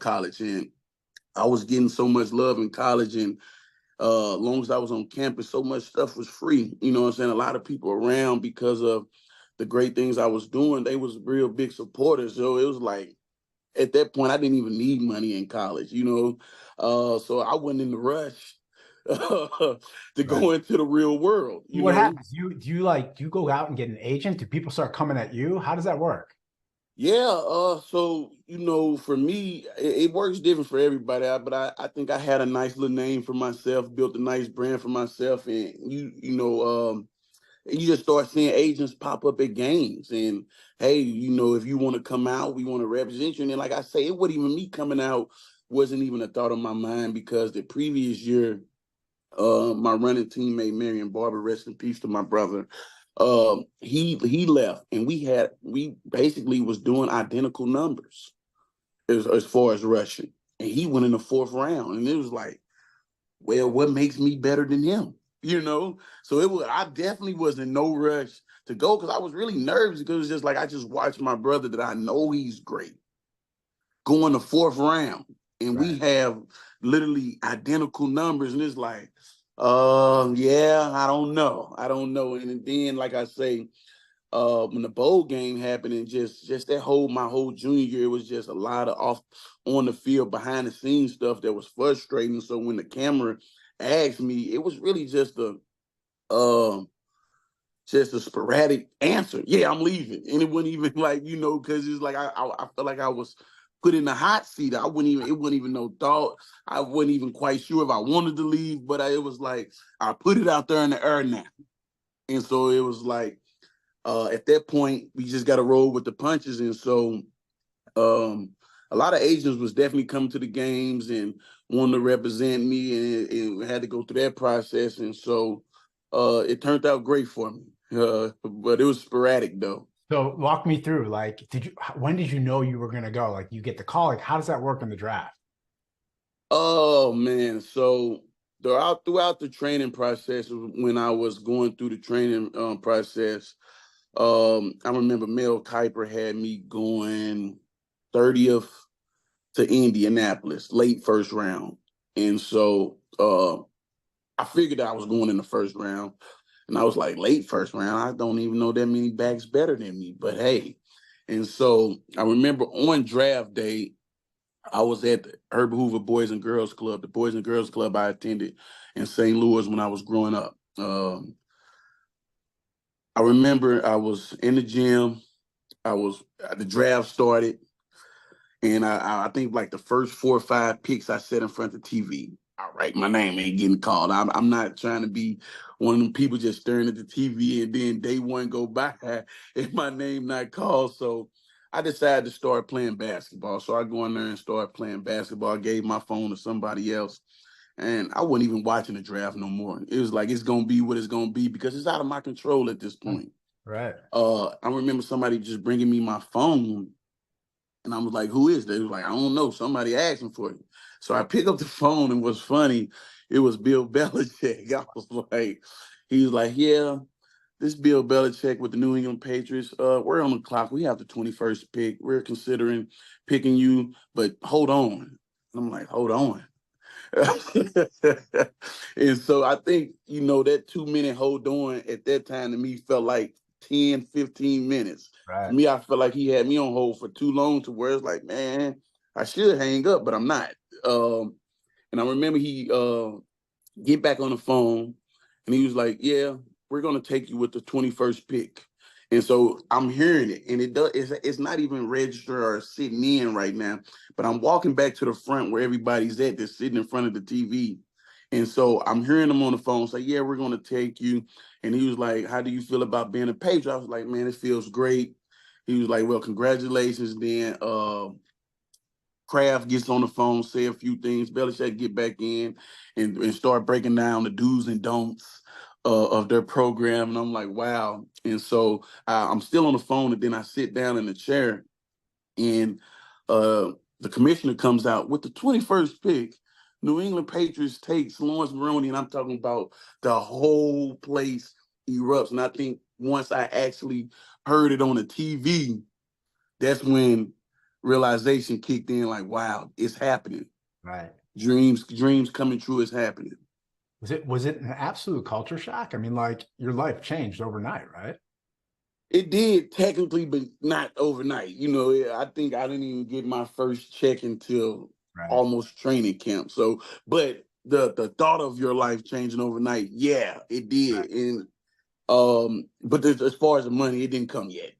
college, and I was getting so much love in college, and long as I was on campus, so much stuff was free. You know what I'm saying? A lot of people around because of the great things I was doing. They was real big supporters. So it was like at that point I didn't even need money in college. So I wasn't in the rush to Right. go into the real world. What happens? Do you go out and get an agent? Do people start coming at you? How does that work? Yeah, so for me, it works different for everybody. But I think I had a nice little name for myself, built a nice brand for myself, and you just start seeing agents pop up at games, and hey, if you want to come out, we want to represent you. And then, like I say, it wasn't even me coming out, wasn't even a thought on my mind because the previous year, my running teammate Marion Barber, rest in peace to my brother. He left, and we basically was doing identical numbers as far as rushing, and he went in the fourth round, and it was like, well, what makes me better than him? So I definitely was in no rush to go because I was really nervous because it was just like I just watched my brother that I know he's great go in the fourth round, and Right. we have literally identical numbers, and it's like, yeah, I don't know, and then like I say, when the bowl game happened, and just that my whole junior year, it was just a lot of off on the field behind the scenes stuff that was frustrating. So when the camera asked me, it was really um just a sporadic answer. Yeah, I'm leaving, and it wasn't even like because it's like I felt like I was put in the hot seat. I wouldn't even It wasn't even no thought. I wasn't even quite sure if I wanted to leave, but it was like I put it out there in the air now, and so it was like at that point we just got to roll with the punches, and so a lot of agents was definitely coming to the games and wanted to represent me, and had to go through that process, and so it turned out great for me. But it was sporadic though. So walk me through. When did you know you were going to go? Like, you get the call. Like, how does that work in the draft? Oh man, so throughout the training process, when I was going through the training process, I remember Mel Kiper had me going 30th to Indianapolis, late first round. And so I figured I was going in the first round. And I was like, late first round, I don't even know that many backs better than me. But hey. And so I remember on draft day, I was at the Herbert Hoover Boys and Girls Club, the Boys and Girls Club I attended in St. Louis when I was growing up. I remember I was in the gym. The draft started, and I think like the first 4 or 5 picks I set in front of the TV. All right, my name ain't getting called. I'm not trying to be one of them people just staring at the TV and then day one go by and my name not called. So I decided to start playing basketball. So I go in there and start playing basketball. I gave my phone to somebody else, and I wasn't even watching the draft no more. It was like it's gonna be what it's gonna be because it's out of my control at this point. Right. I remember somebody just bringing me my phone, and I was like, who is that? He was like, I don't know. Somebody asking for you. So I pick up the phone, and what's funny, it was Bill Belichick. I was like, he was like, yeah, this Bill Belichick with the New England Patriots. We're on the clock. We have the 21st pick. We're considering picking you, but hold on. And I'm like, hold on. And so I think, that 2 minute hold on at that time to me felt like 10, 15 minutes. To Right. me, I felt like he had me on hold for too long to where it's like, man, I should hang up, but I'm not. And I remember he get back on the phone, and he was like, yeah, we're going to take you with the 21st pick. And so I'm hearing it, and it's not even registered or sitting in right now, but I'm walking back to the front where everybody's at that's sitting in front of the TV. And so I'm hearing him on the phone say, yeah, we're going to take you. And he was like, how do you feel about being a Patriot? I was like, man, it feels great. He was like, well, congratulations. Then Kraft gets on the phone, say a few things. Belichick get back in and start breaking down the do's and don'ts of their program. And I'm like, wow. And so I'm still on the phone, and then I sit down in the chair, and the commissioner comes out with the 21st pick. New England Patriots takes Laurence Maroney, and I'm talking about the whole place erupts. And I think once I actually heard it on the TV, that's when realization kicked in, like, wow, it's happening. Right. Dreams coming true is happening. Was it an absolute culture shock? I mean, like your life changed overnight, right? It did technically, but not overnight. I think I didn't even get my first check until Right. almost training camp. So, but the thought of your life changing overnight, yeah, it Right. did. And but as far as the money, it didn't come yet.